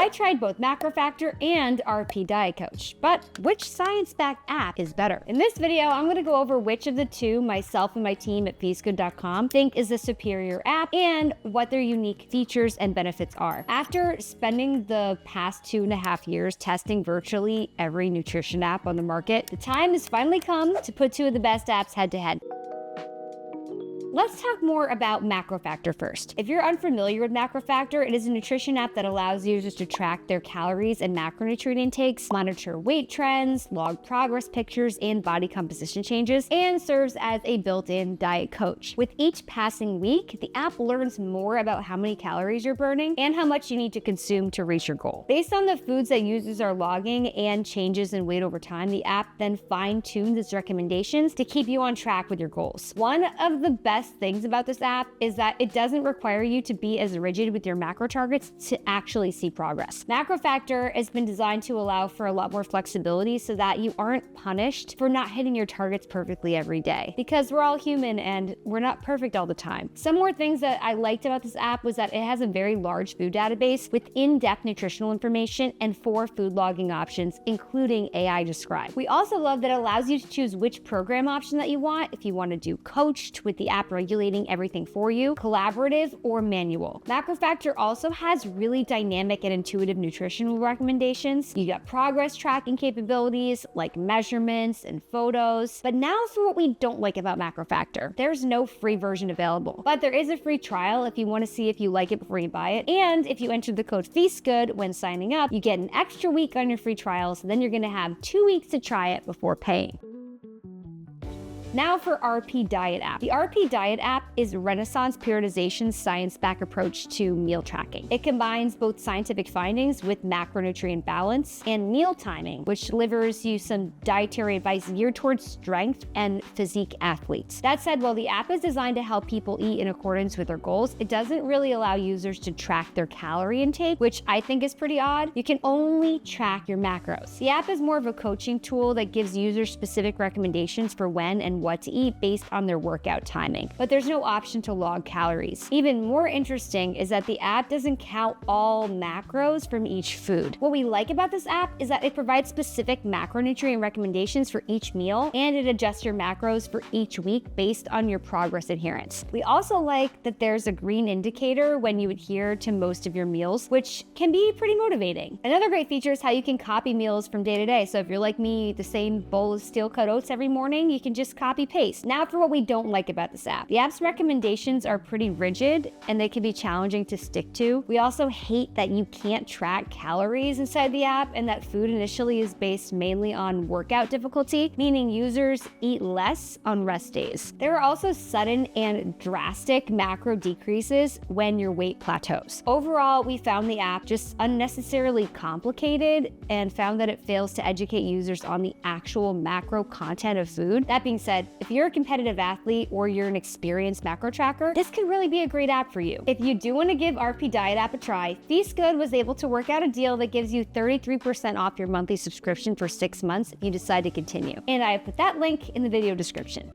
I tried both MacroFactor and 𝗥𝗣 𝗗𝗃, but which science-backed app is better? In this video, I'm going to go over which of the two myself and my team at 𝗤𝗏𝗃 think is the superior app and what their unique features and benefits are. After spending the past 2.5 years testing virtually every nutrition app on the market, the time has finally come to put two of the best apps head-to-head. Let's talk more about MacroFactor first. If you're unfamiliar with MacroFactor, it is a nutrition app that allows users to track their calories and macronutrient intakes, monitor weight trends, log progress pictures and body composition changes, and serves as a built-in diet coach. With each passing week, the app learns more about how many calories you're burning and how much you need to consume to reach your goal. Based on the foods that users are logging and changes in weight over time, the app then fine-tunes its recommendations to keep you on track with your goals. One of the best things about this app is that it doesn't require you to be as rigid with your macro targets to actually see progress. MacroFactor has been designed to allow for a lot more flexibility so that you aren't punished for not hitting your targets perfectly every day, because we're all human and we're not perfect all the time. Some more things that I liked about this app was that it has a very large food database with in-depth nutritional information and 4 food logging options, including AI Describe. We also love that it allows you to choose which program option that you want, if you want to do coached with the app regulating everything for you, collaborative, or manual. MacroFactor also has really dynamic and intuitive nutritional recommendations. You got progress tracking capabilities like measurements and photos. But now for what we don't like about MacroFactor. There's no free version available, but there is a free trial if you want to see if you like it before you buy it. And if you enter the code 𝗤𝗏𝗃 when signing up, you get an extra week on your free trial, so then you're going to have 2 weeks to try it before paying. Now for 𝗥𝗣 Diet app. The 𝗥𝗣 Diet app is Renaissance periodization's science-backed approach to meal tracking. It combines both scientific findings with macronutrient balance and meal timing, which delivers you some dietary advice geared towards strength and physique athletes. That said, while the app is designed to help people eat in accordance with their goals, it doesn't really allow users to track their calorie intake, which I think is pretty odd. You can only track your macros. The app is more of a coaching tool that gives users specific recommendations for when and what to eat based on their workout timing, but there's no option to log calories. Even more interesting is that the app doesn't count all macros from each food. What we like about this app is that it provides specific macronutrient recommendations for each meal, and it adjusts your macros for each week based on your progress adherence. We also like that there's a green indicator when you adhere to most of your meals, which can be pretty motivating. Another great feature is how you can copy meals from day to day. So if you're like me, the same bowl of steel-cut oats every morning, you can just copy-paste. Now for what we don't like about this app. The app's recommendations are pretty rigid and they can be challenging to stick to. We also hate that you can't track calories inside the app and that food initially is based mainly on workout difficulty, meaning users eat less on rest days. There are also sudden and drastic macro decreases when your weight plateaus. Overall, we found the app just unnecessarily complicated and found that it fails to educate users on the actual macro content of food. That being said, if you're a competitive athlete or you're an experienced macro tracker, this could really be a great app for you. If you do want to give 𝗥𝗣 Diet app a try, 𝗤𝗏𝗃 was able to work out a deal that gives you 33% off your monthly subscription for 6 months if you decide to continue. And I have put that link in the video description.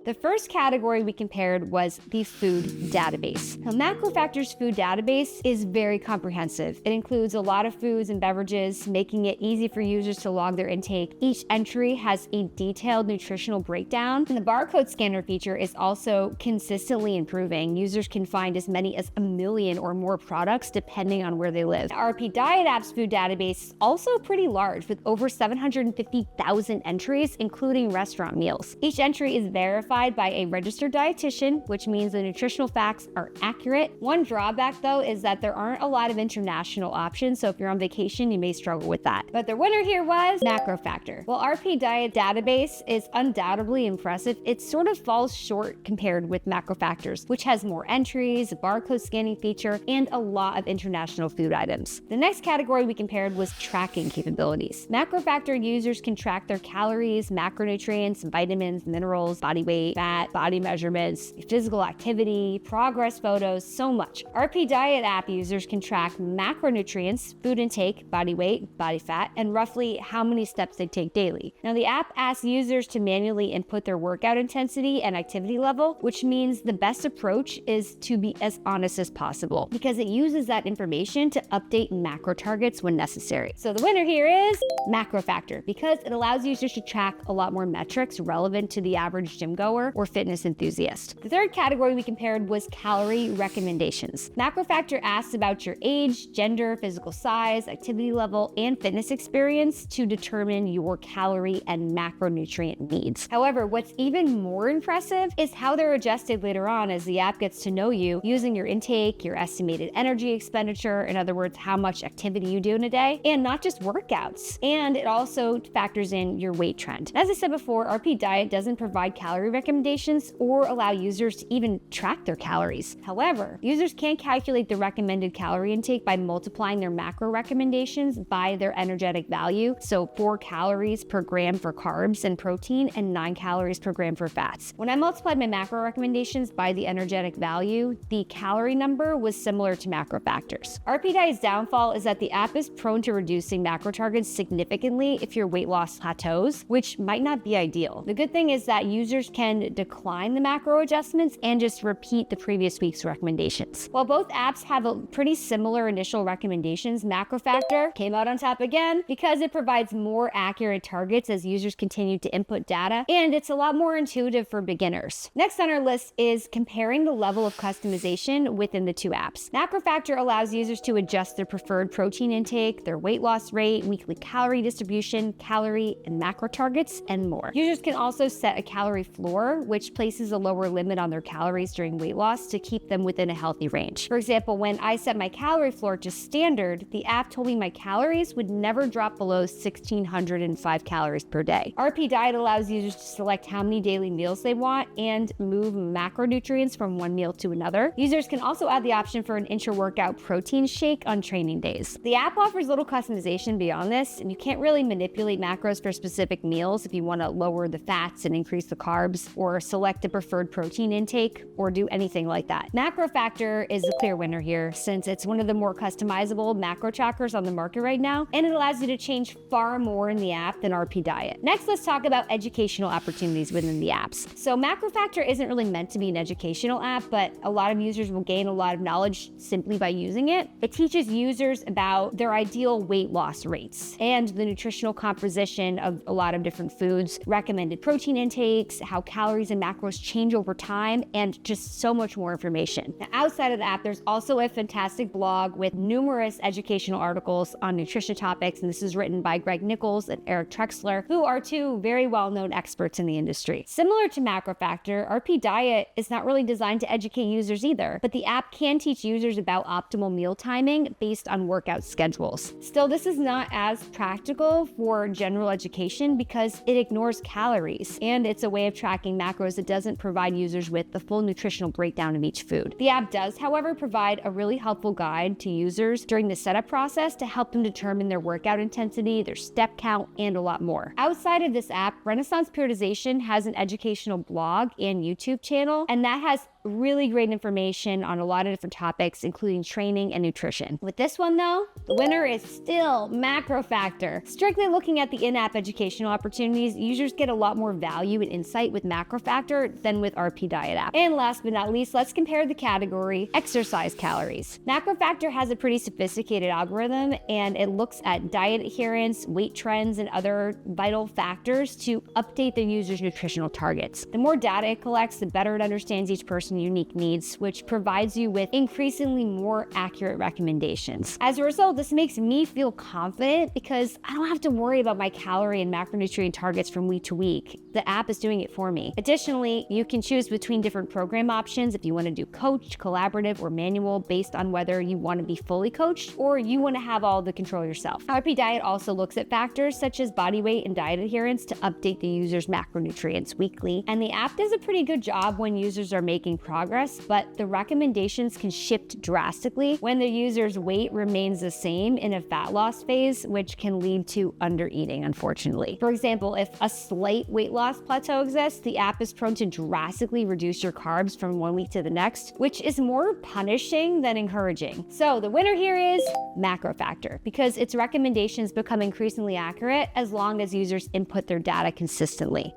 The first category we compared was the food database. Now, MacroFactor's food database is very comprehensive. It includes a lot of foods and beverages, making it easy for users to log their intake. Each entry has a detailed nutritional breakdown, and the barcode scanner feature is also consistently improving. Users can find as many as 1 million or more products depending on where they live. The 𝗥𝗣 Diet app's food database is also pretty large, with over 750,000 entries, including restaurant meals. Each entry is verified by a registered dietitian, which means the nutritional facts are accurate. One drawback, though, is that there aren't a lot of international options, so if you're on vacation, you may struggle with that. But the winner here was MacroFactor. While 𝗥𝗣 Diet database is undoubtedly impressive, it sort of falls short compared with MacroFactor's, which has more entries, a barcode scanning feature, and a lot of international food items. The next category we compared was tracking capabilities. MacroFactor users can track their calories, macronutrients, vitamins, minerals, body weight, weight, fat, body measurements, physical activity, progress photos, so much. 𝗥𝗣 Diet app users can track macronutrients, food intake, body weight, body fat, and roughly how many steps they take daily. Now, the app asks users to manually input their workout intensity and activity level, which means the best approach is to be as honest as possible because it uses that information to update macro targets when necessary. So the winner here is MacroFactor because it allows users to track a lot more metrics relevant to the average gym goer or fitness enthusiast. The third category we compared was Calorie Recommendations. MacroFactor asks about your age, gender, physical size, activity level, and fitness experience to determine your calorie and macronutrient needs. However, what's even more impressive is how they're adjusted later on as the app gets to know you using your intake, your estimated energy expenditure, in other words, how much activity you do in a day, and not just workouts. And it also factors in your weight trend. As I said before, 𝗥𝗣 Diet doesn't provide calorie recommendations or allow users to even track their calories. However, users can calculate the recommended calorie intake by multiplying their macro recommendations by their energetic value. So 4 calories per gram for carbs and protein and 9 calories per gram for fats. When I multiplied my macro recommendations by the energetic value, the calorie number was similar to MacroFactor's. 𝗥𝗣 Diet's downfall is that the app is prone to reducing macro targets significantly if your weight loss plateaus, which might not be ideal. The good thing is that users can decline the macro adjustments and just repeat the previous week's recommendations. While both apps have a pretty similar initial recommendations, MacroFactor came out on top again because it provides more accurate targets as users continue to input data, and it's a lot more intuitive for beginners. Next on our list is comparing the level of customization within the two apps. MacroFactor allows users to adjust their preferred protein intake, their weight loss rate, weekly calorie distribution, calorie and macro targets, and more. Users can also set a calorie floor, which places a lower limit on their calories during weight loss to keep them within a healthy range. For example, when I set my calorie floor to standard, the app told me my calories would never drop below 1,605 calories per day. 𝗥𝗣 Diet allows users to select how many daily meals they want and move macronutrients from one meal to another. Users can also add the option for an intra-workout protein shake on training days. The app offers little customization beyond this, and you can't really manipulate macros for specific meals if you want to lower the fats and increase the carbs, or select a preferred protein intake, or do anything like that. MacroFactor is the clear winner here, since it's one of the more customizable macro trackers on the market right now, and it allows you to change far more in the app than 𝗥𝗣 Diet. Next, let's talk about educational opportunities within the apps. So MacroFactor isn't really meant to be an educational app, but a lot of users will gain a lot of knowledge simply by using it. It teaches users about their ideal weight loss rates and the nutritional composition of a lot of different foods, recommended protein intakes, how calories and macros change over time, and just so much more information. Now, outside of the app, there's also a fantastic blog with numerous educational articles on nutrition topics, and this is written by Greg Nichols and Eric Trexler, who are two very well-known experts in the industry. Similar to MacroFactor, 𝗥𝗣 Diet is not really designed to educate users either, but the app can teach users about optimal meal timing based on workout schedules. Still, this is not as practical for general education because it ignores calories, and it's a way of tracking macros that doesn't provide users with the full nutritional breakdown of each food. The app does, however, provide a really helpful guide to users during the setup process to help them determine their workout intensity, their step count, and a lot more. Outside of this app, 𝗔𝗇 Periodization has an educational blog and YouTube channel, and that has really great information on a lot of different topics, including training and nutrition. With this one though, the winner is still MacroFactor. Strictly looking at the in-app educational opportunities, users get a lot more value and insight with MacroFactor than with 𝗥𝗣 Diet app. And last but not least, let's compare the category exercise calories. MacroFactor has a pretty sophisticated algorithm, and it looks at diet adherence, weight trends, and other vital factors to update the user's nutritional targets. The more data it collects, the better it understands each person's unique needs, which provides you with increasingly more accurate recommendations. As a result, this makes me feel confident because I don't have to worry about my calorie and macronutrient targets from week to week. The app is doing it for me. Additionally, you can choose between different program options if you want to do coached, collaborative, or manual based on whether you want to be fully coached or you want to have all the control yourself. 𝗥𝗣 Diet also looks at factors such as body weight and diet adherence to update the user's macronutrients weekly, and the app does a pretty good job when users are making progress, but the recommendations can shift drastically when the user's weight remains the same in a fat loss phase, which can lead to undereating, unfortunately. For example, if a slight weight loss plateau exists, the app is prone to drastically reduce your carbs from one week to the next, which is more punishing than encouraging. So the winner here is MacroFactor, because its recommendations become increasingly accurate as long as users input their data consistently.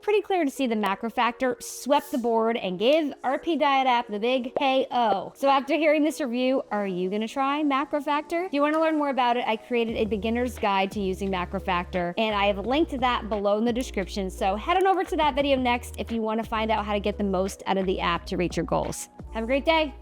Pretty clear to see the MacroFactor swept the board and gave RP Diet app the big KO. So after hearing this review, are you gonna try MacroFactor? If you wanna learn more about it, I created a beginner's guide to using MacroFactor, and I have a link to that below in the description. So head on over to that video next if you wanna find out how to get the most out of the app to reach your goals. Have a great day.